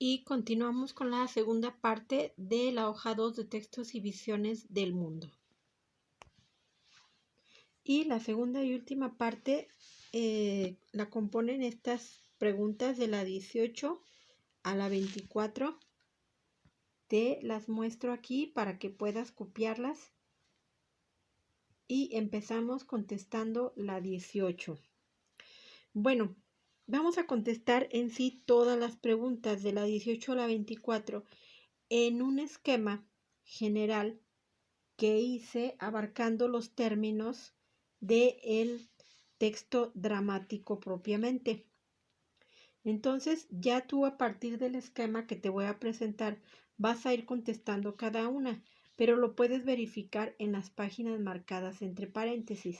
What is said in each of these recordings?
Y continuamos con la segunda parte de la hoja 2 de textos y visiones del mundo. Y la segunda y última parte la componen estas preguntas de la 18 a la 24. Te las muestro aquí para que puedas copiarlas. Y empezamos contestando la 18. Bueno, vamos a contestar en sí todas las preguntas de la 18 a la 24 en un esquema general que hice abarcando los términos del texto dramático propiamente. Entonces, ya tú a partir del esquema que te voy a presentar vas a ir contestando cada una, pero lo puedes verificar en las páginas marcadas entre paréntesis.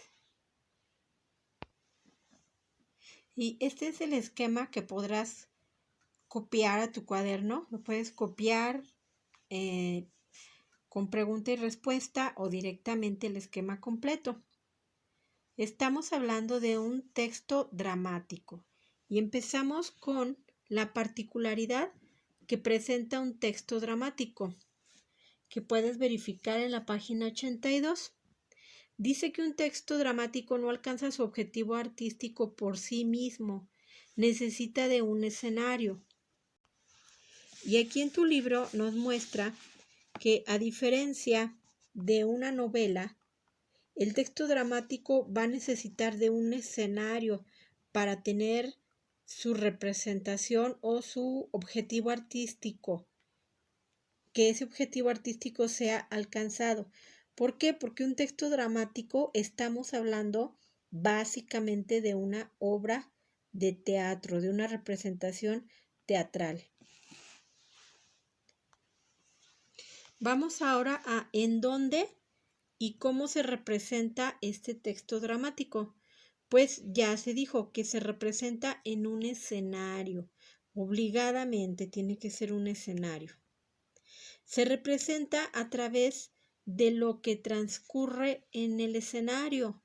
Y este es el esquema que podrás copiar a tu cuaderno. Lo puedes copiar con pregunta y respuesta o directamente el esquema completo. Estamos hablando de un texto dramático y empezamos con la particularidad que presenta un texto dramático, que puedes verificar en la página 82. Dice que un texto dramático no alcanza su objetivo artístico por sí mismo, necesita de un escenario. Y aquí en tu libro nos muestra que a diferencia de una novela, el texto dramático va a necesitar de un escenario para tener su representación o su objetivo artístico, que ese objetivo artístico sea alcanzado. ¿Por qué? Porque un texto dramático estamos hablando básicamente de una obra de teatro, de una representación teatral. Vamos ahora a en dónde y cómo se representa este texto dramático. Pues ya se dijo que se representa en un escenario. Obligadamente tiene que ser un escenario. Se representa a través de lo que transcurre en el escenario,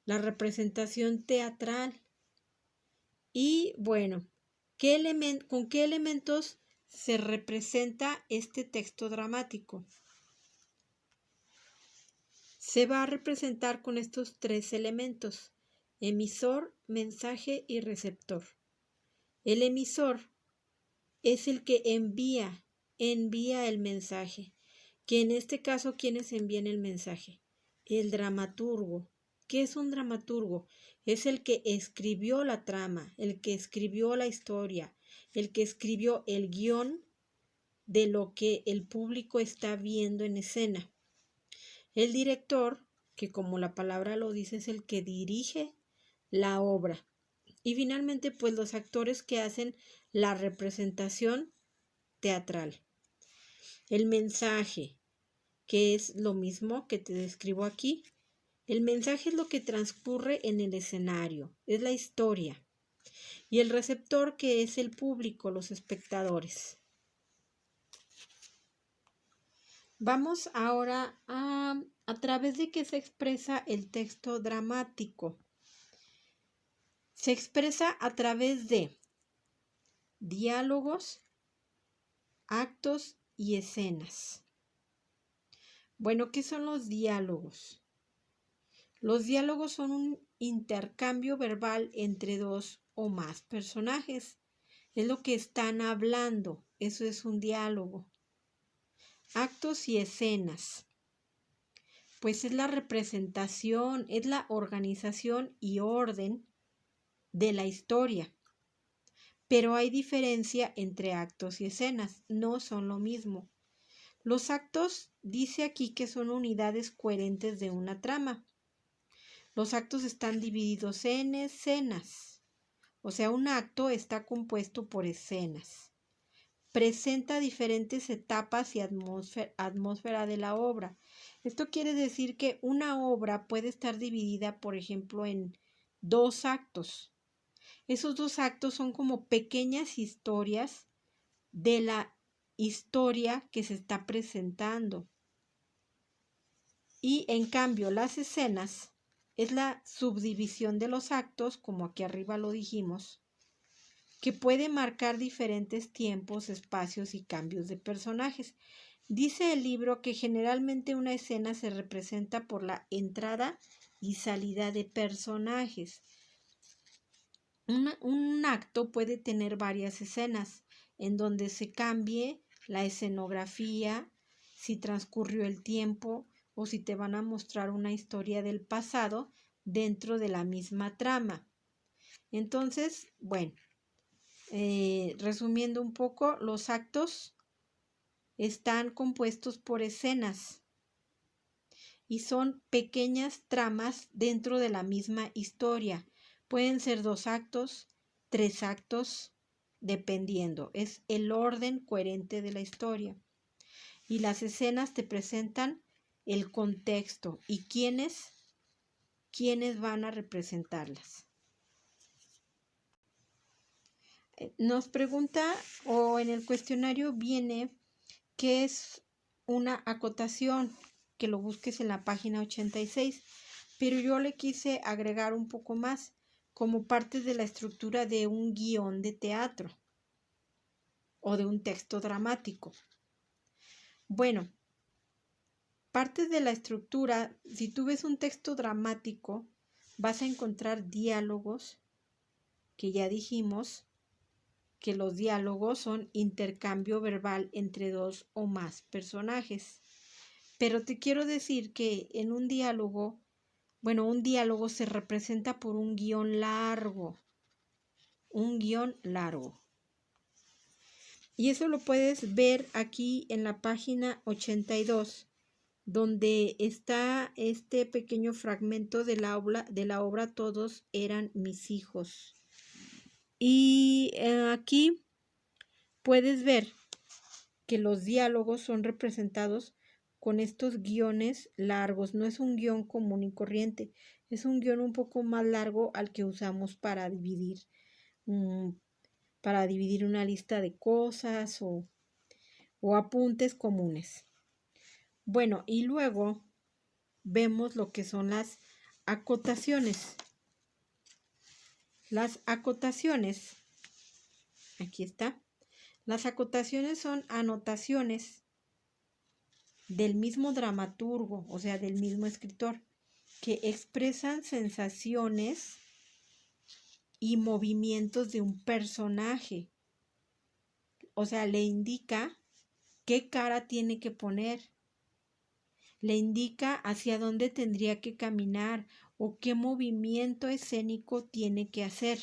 la representación teatral. Y bueno, ¿con qué elementos se representa este texto dramático? Se va a representar con estos tres elementos: emisor, mensaje y receptor. El emisor es el que envía el mensaje, que en este caso, ¿quiénes envían el mensaje? El dramaturgo. ¿Qué es un dramaturgo? Es el que escribió la trama, el que escribió la historia, el que escribió el guión de lo que el público está viendo en escena. El director, que como la palabra lo dice, es el que dirige la obra. Y finalmente, pues los actores que hacen la representación teatral. El mensaje, que es lo mismo que te describo aquí. El mensaje es lo que transcurre en el escenario, es la historia. Y el receptor, que es el público, los espectadores. Vamos ahora a través de qué se expresa el texto dramático. Se expresa a través de diálogos, actos y escenas. Bueno, ¿qué son los diálogos? Los diálogos son un intercambio verbal entre dos o más personajes. Es lo que están hablando. Eso es un diálogo. Actos y escenas. Pues es la representación, es la organización y orden de la historia. Pero hay diferencia entre actos y escenas. No son lo mismo. Los actos dice aquí que son unidades coherentes de una trama. Los actos están divididos en escenas. O sea, un acto está compuesto por escenas. Presenta diferentes etapas y atmósfera de la obra. Esto quiere decir que una obra puede estar dividida, por ejemplo, en dos actos. Esos dos actos son como pequeñas historias de la historia que se está presentando. Y en cambio, las escenas es la subdivisión de los actos, como aquí arriba lo dijimos, que puede marcar diferentes tiempos, espacios y cambios de personajes. Dice el libro que generalmente una escena se representa por la entrada y salida de personajes. Un acto puede tener varias escenas en donde se cambie la escenografía, si transcurrió el tiempo o si te van a mostrar una historia del pasado dentro de la misma trama. Entonces, bueno, resumiendo un poco, los actos están compuestos por escenas y son pequeñas tramas dentro de la misma historia. Pueden ser 2 actos, 3 actos, dependiendo. Es el orden coherente de la historia. Y las escenas te presentan el contexto y quiénes van a representarlas. Nos pregunta, o en el cuestionario viene, ¿qué es una acotación? Que lo busques en la página 86, pero yo le quise agregar un poco más como parte de la estructura de un guión de teatro o de un texto dramático. Bueno, parte de la estructura, si tú ves un texto dramático, vas a encontrar diálogos, que ya dijimos que los diálogos son intercambio verbal entre 2 o más personajes. Pero te quiero decir que en un diálogo, un diálogo se representa por un guión largo. Y eso lo puedes ver aquí en la página 82, donde está este pequeño fragmento de la obra Todos eran mis hijos. Y aquí puedes ver que los diálogos son representados con estos guiones largos. No es un guión común y corriente, es un guión un poco más largo al que usamos para dividir una lista de cosas o apuntes comunes. Bueno, y luego vemos lo que son las acotaciones. Las acotaciones, aquí está. Las acotaciones son anotaciones del mismo dramaturgo, o sea, del mismo escritor, que expresan sensaciones y movimientos de un personaje. O sea, le indica qué cara tiene que poner, le indica hacia dónde tendría que caminar o qué movimiento escénico tiene que hacer.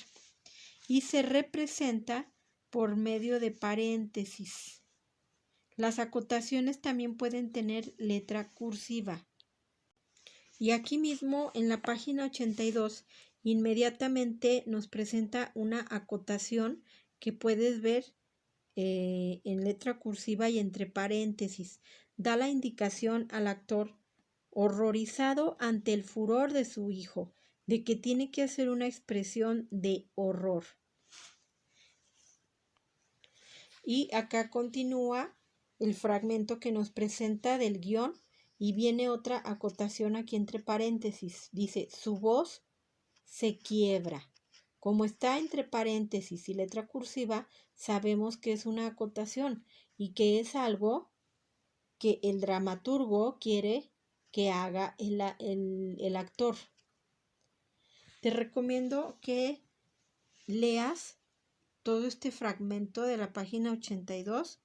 Y se representa por medio de paréntesis. Las acotaciones también pueden tener letra cursiva. Y aquí mismo en la página 82 inmediatamente nos presenta una acotación que puedes ver en letra cursiva y entre paréntesis. Da la indicación al actor horrorizado ante el furor de su hijo, de que tiene que hacer una expresión de horror. Y acá continúa el fragmento que nos presenta del guión y viene otra acotación aquí entre paréntesis. Dice, su voz se quiebra. Como está entre paréntesis y letra cursiva, sabemos que es una acotación y que es algo que el dramaturgo quiere que haga el actor. Te recomiendo que leas todo este fragmento de la página 82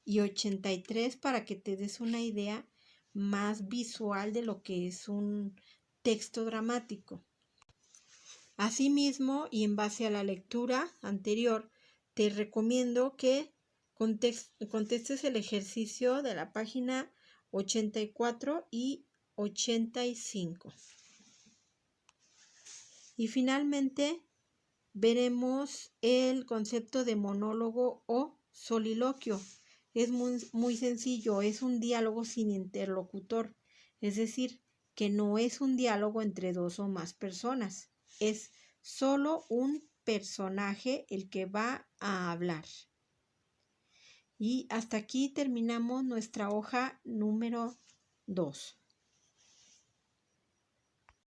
y 83 para que te des una idea más visual de lo que es un texto dramático. Asimismo, y en base a la lectura anterior, te recomiendo que contestes el ejercicio de la página 84 y 85. Y finalmente veremos el concepto de monólogo o soliloquio. Es muy sencillo, es un diálogo sin interlocutor, es decir, que no es un diálogo entre 2 o más personas, es solo un personaje el que va a hablar. Y hasta aquí terminamos nuestra hoja número 2.